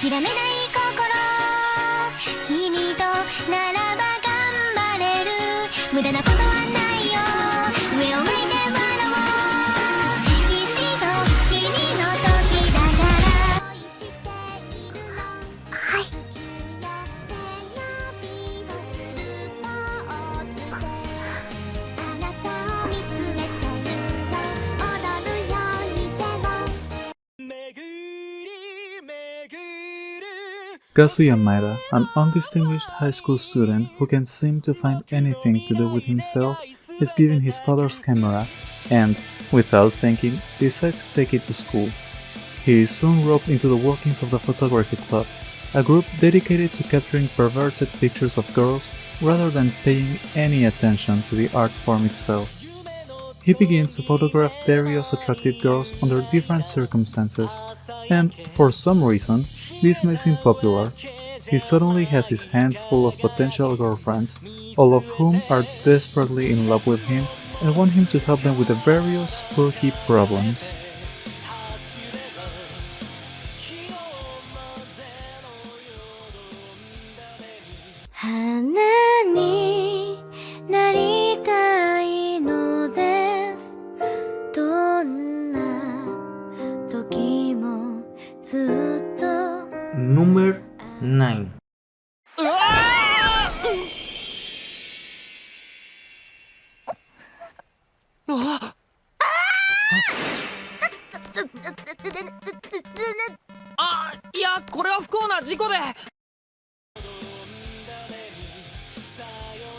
諦めない心君とならば頑張れる無駄なことはないよ上を向いて笑おう一度君の時だからはいあなたを見つめてるの踊るようにでも Kazuya Maeda, an undistinguished high school student who can't seem to find anything to do with himself, is given his father's camera and, without thinking, decides to take it to school. He is soon roped into the workings of the photography club, a group dedicated to capturing perverted pictures of girls rather than paying any attention to the art form itself. He begins to photograph various attractive girls under different circumstances, and for some reason, this makes him popular. He suddenly has his hands full of potential girlfriends, all of whom are desperately in love with him and want him to help them with the various quirky problems. Number 9.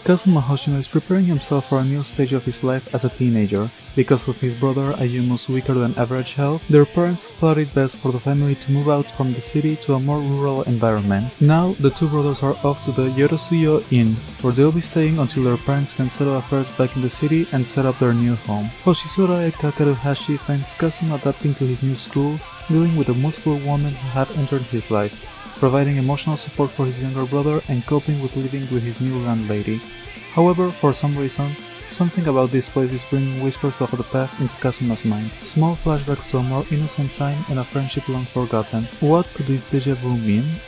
Kazuma Hoshino is preparing himself for a new stage of his life as a teenager. Because of his brother Ayumu's weaker than average health, their parents thought it best for the family to move out from the city to a more rural environment. Now, the two brothers are off to the Yorosuyo Inn, where they'll be staying until their parents can settle affairs back in the city and set up their new home. Hoshizora and Kakaru Hashi finds Kazuma adapting to his new school, dealing with the multiple women who have entered his life, providing emotional support for his younger brother and coping with living with his new landlady. However, for some reason, something about this place is bringing whispers of the past into Kazuma's mind. Small flashbacks to a more innocent time and a friendship long forgotten. What could this deja vu mean?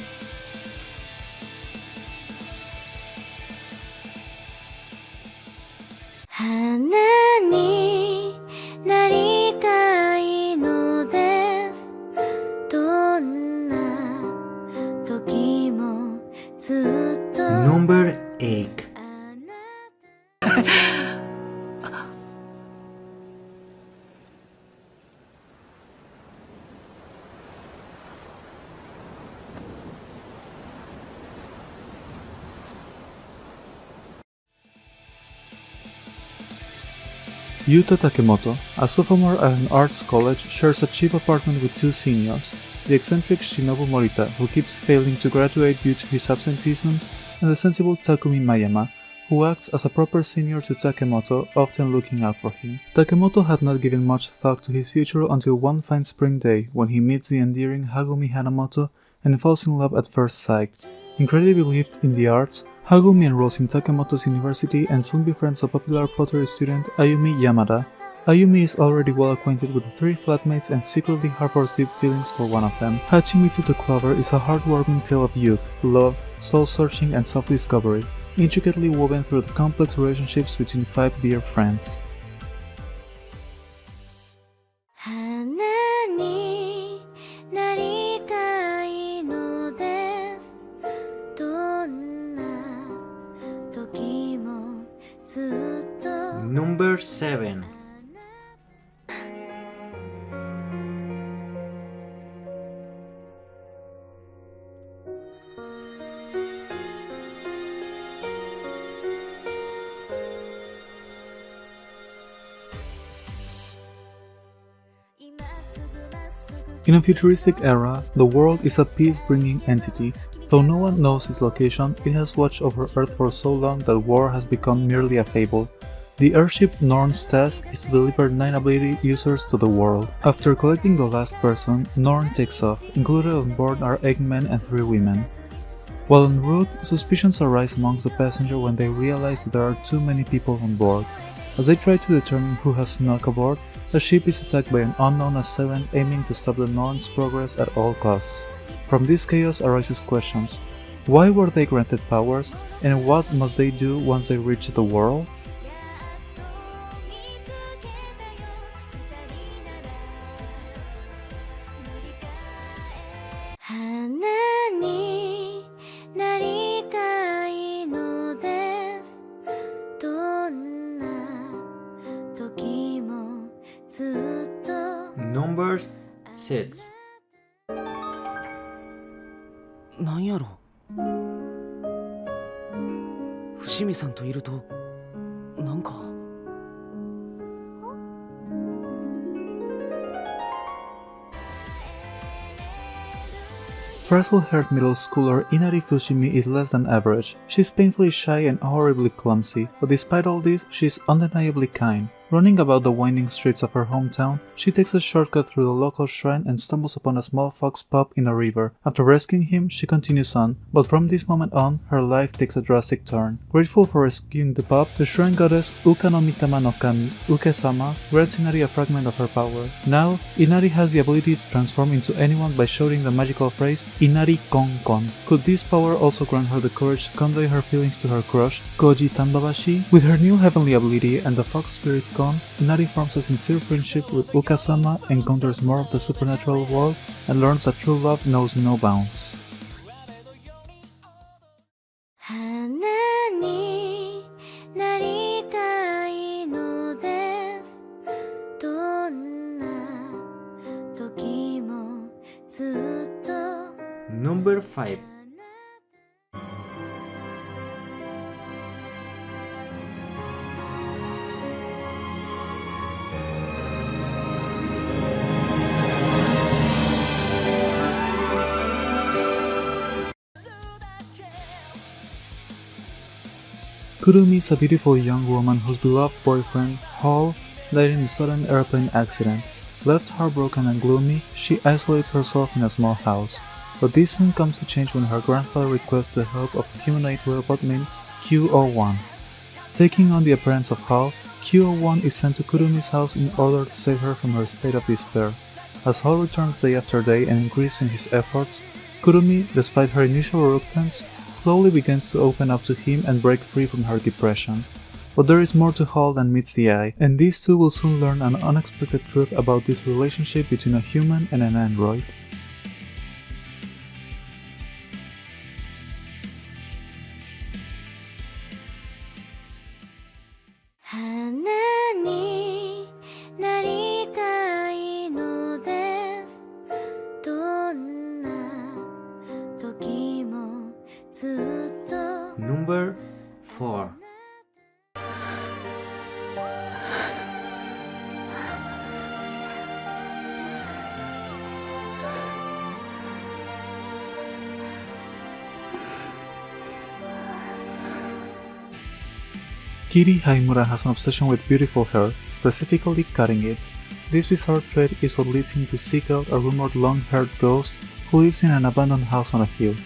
Number 8. Yuta Takemoto, a sophomore at an arts college, shares a cheap apartment with two seniors, the eccentric Shinobu Morita, who keeps failing to graduate due to his absenteeism, and the sensible Takumi Mayama, who acts as a proper senior to Takemoto, often looking out for him. Takemoto had not given much thought to his future until one fine spring day when he meets the endearing Hagumi Hanamoto and falls in love at first sight. Incredibly gifted in the arts, Hagumi enrolls in Takemoto's university and soon befriends a popular pottery student, Ayumi Yamada. Ayumi is already well acquainted with the three flatmates and secretly harbors deep feelings for one of them. Hachimitsu the Clover is a heartwarming tale of youth, love, soul-searching and self-discovery, intricately woven through the complex relationships between five dear friends. Number 7. In a futuristic era, the world is a peace-bringing entity. Though no one knows its location, it has watched over Earth for so long that war has become merely a fable. The airship Norn's task is to deliver 9 ability users to the world. After collecting the last person, Norn takes off. Included on board are 8 men and 3 women. While en route, suspicions arise amongst the passengers when they realize that there are too many people on board. As they try to determine who has snuck aboard, the ship is attacked by an unknown assailant aiming to stop the Norn's progress at all costs. From this chaos arises questions. Why were they granted powers, and what must they do once they reach the world? Number 6. なんやろ伏見さんといるとなんか Frazzle-haired middle schooler Inari Fushimi is less than average. She's painfully shy and horribly clumsy, but despite all this, she's undeniably kind. Running about the winding streets of her hometown, she takes a shortcut through the local shrine and stumbles upon a small fox pup in a river. After rescuing him, she continues on, but from this moment on, her life takes a drastic turn. Grateful for rescuing the pup, the shrine goddess Uka no Mitama no Kami, Uke-sama, grants Inari a fragment of her power. Now, Inari has the ability to transform into anyone by shouting the magical phrase Inari Kon Kon. Could this power also grant her the courage to convey her feelings to her crush, Koji Tanbabashi? With her new heavenly ability and the fox spirit Kon, Inari forms a sincere friendship with Uka-sama, encounters more of the supernatural world, and learns that true love knows no bounds. 花になりたいのですどんな時もずっと Number 5. 'Kurumi is a beautiful young woman whose beloved boyfriend, Hall, died in a sudden airplane accident. Left heartbroken and gloomy, she isolates herself in a small house. But this soon comes to change when her grandfather requests the help of a humanoid robot named Q01. Taking on the appearance of Hall, Q01 is sent to Kurumi's house in order to save her from her state of despair. As Hall returns day after day and increases in his efforts, Kurumi, despite her initial reluctance, slowly begins to open up to him and break free from her depression. But there is more to Hall than meets the eye, and these two will soon learn an unexpected truth about this relationship between a human and an android. Number 4. 'Kiri Haimura has an obsession with beautiful hair, specifically cutting it. This bizarre trait is what leads him to seek out a rumored long-haired ghost who lives in an abandoned house on a hill.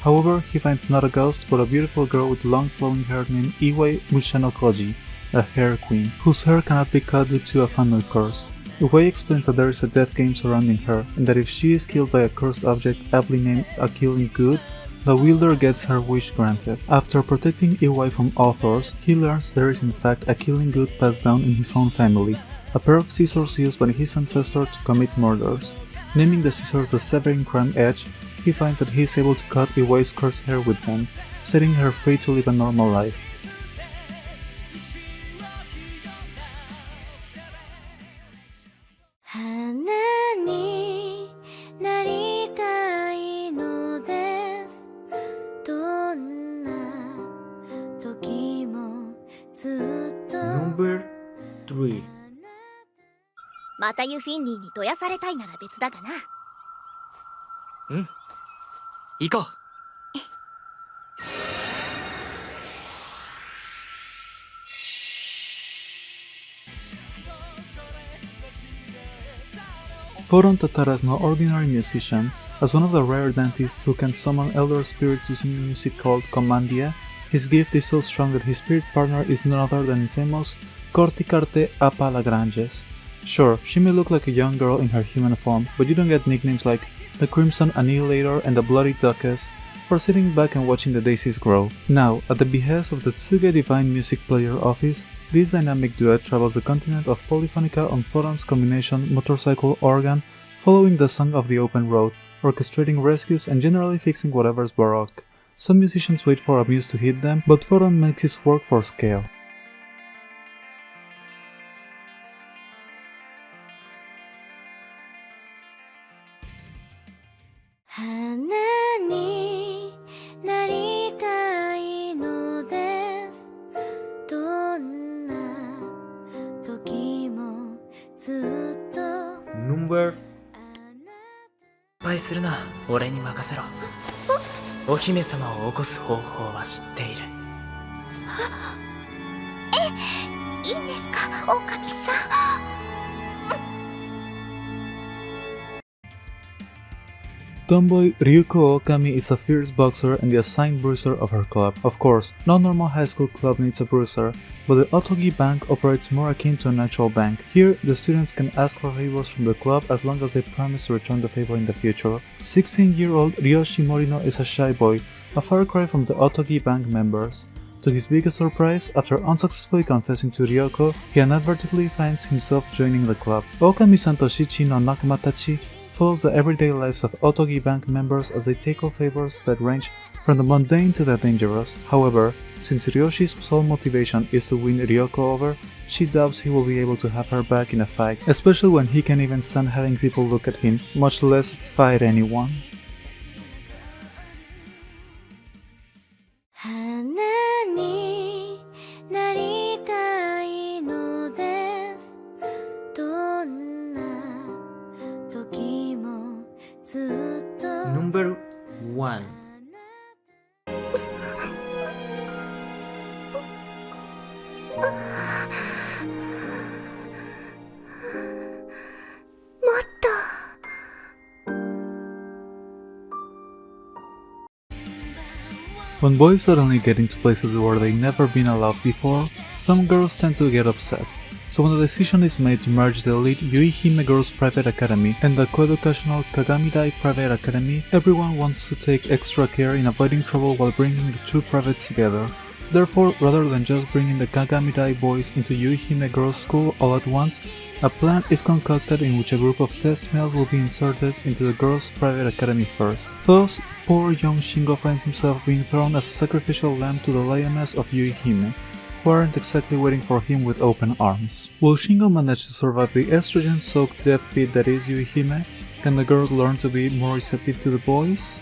However, he finds not a ghost but a beautiful girl with long flowing hair named Iwai Mushanokoji, a hair queen, whose hair cannot be cut due to a family curse. Iwai explains that there is a death game surrounding her, and that if she is killed by a cursed object aptly named a killing good, the wielder gets her wish granted. After protecting Iwai from authors, he learns there is in fact a killing good passed down in his own family, a pair of scissors used by his ancestor to commit murders. Naming the scissors the Severing Crime Edge, he finds that he is able to cut Iwai's cursed hair with them, setting her free to live a normal life. Number 3. またユフィンリーにどやされたいなら別だがな。行こう。Foron Tatara is no ordinary musician. As one of the rare dentists who can summon elder spirits using music called Commandia, his gift is so strong that his spirit partner is none other than famous Corticarte Apa Lagranges. Sure, she may look like a young girl in her human form, but you don't get nicknames like the Crimson Annihilator and the Bloody Duchess for sitting back and watching the daisies grow. Now, at the behest of the Tsuge Divine Music Player Office, this dynamic duet travels the continent of Polyphonica on Thoron's combination motorcycle organ, following the Song of the Open Road, orchestrating rescues and generally fixing whatever's baroque. Some musicians wait for a muse to hit them, but Thoron makes his work for scale. Number 失敗するな、俺に任せろ。お姫様を起こす方法は知っている。いいんですか、狼さん。Tomboy Ryuko Okami is a fierce boxer and the assigned bruiser of her club. Of course, no normal high school club needs a bruiser, but the Otogi bank operates more akin to an actual bank. Here, the students can ask for favors from the club as long as they promise to return the favor in the future. 16-year-old Ryoshi Morino is a shy boy, a far cry from the Otogi bank members. To his biggest surprise, after unsuccessfully confessing to Ryoko, he inadvertently finds himself joining the club. Okami-san Toshichi no Nakamatachi follows the everyday lives of Otogi bank members as they take on favors that range from the mundane to the dangerous. However, since Ryoshi's sole motivation is to win Ryoko over, she doubts he will be able to have her back in a fight, especially when he can't even stand having people look at him, much less fight anyone. Number 1. When boys suddenly get into places where they've never been allowed before, some girls tend to get upset. So when the decision is made to merge the elite Yuihime Girls Private Academy and the co-educational Kagamidai Private Academy, everyone wants to take extra care in avoiding trouble while bringing the two privates together. Therefore, rather than just bringing the Kagamidai boys into Yuihime Girls School all at once, a plan is concocted in which a group of test males will be inserted into the Girls Private Academy first. Thus, poor young Shingo finds himself being thrown as a sacrificial lamb to the lioness of Yuihime, who aren't exactly waiting for him with open arms. Will Shingo manage to survive the estrogen-soaked death pit that is Yuihime? Can the girls learn to be more receptive to the boys?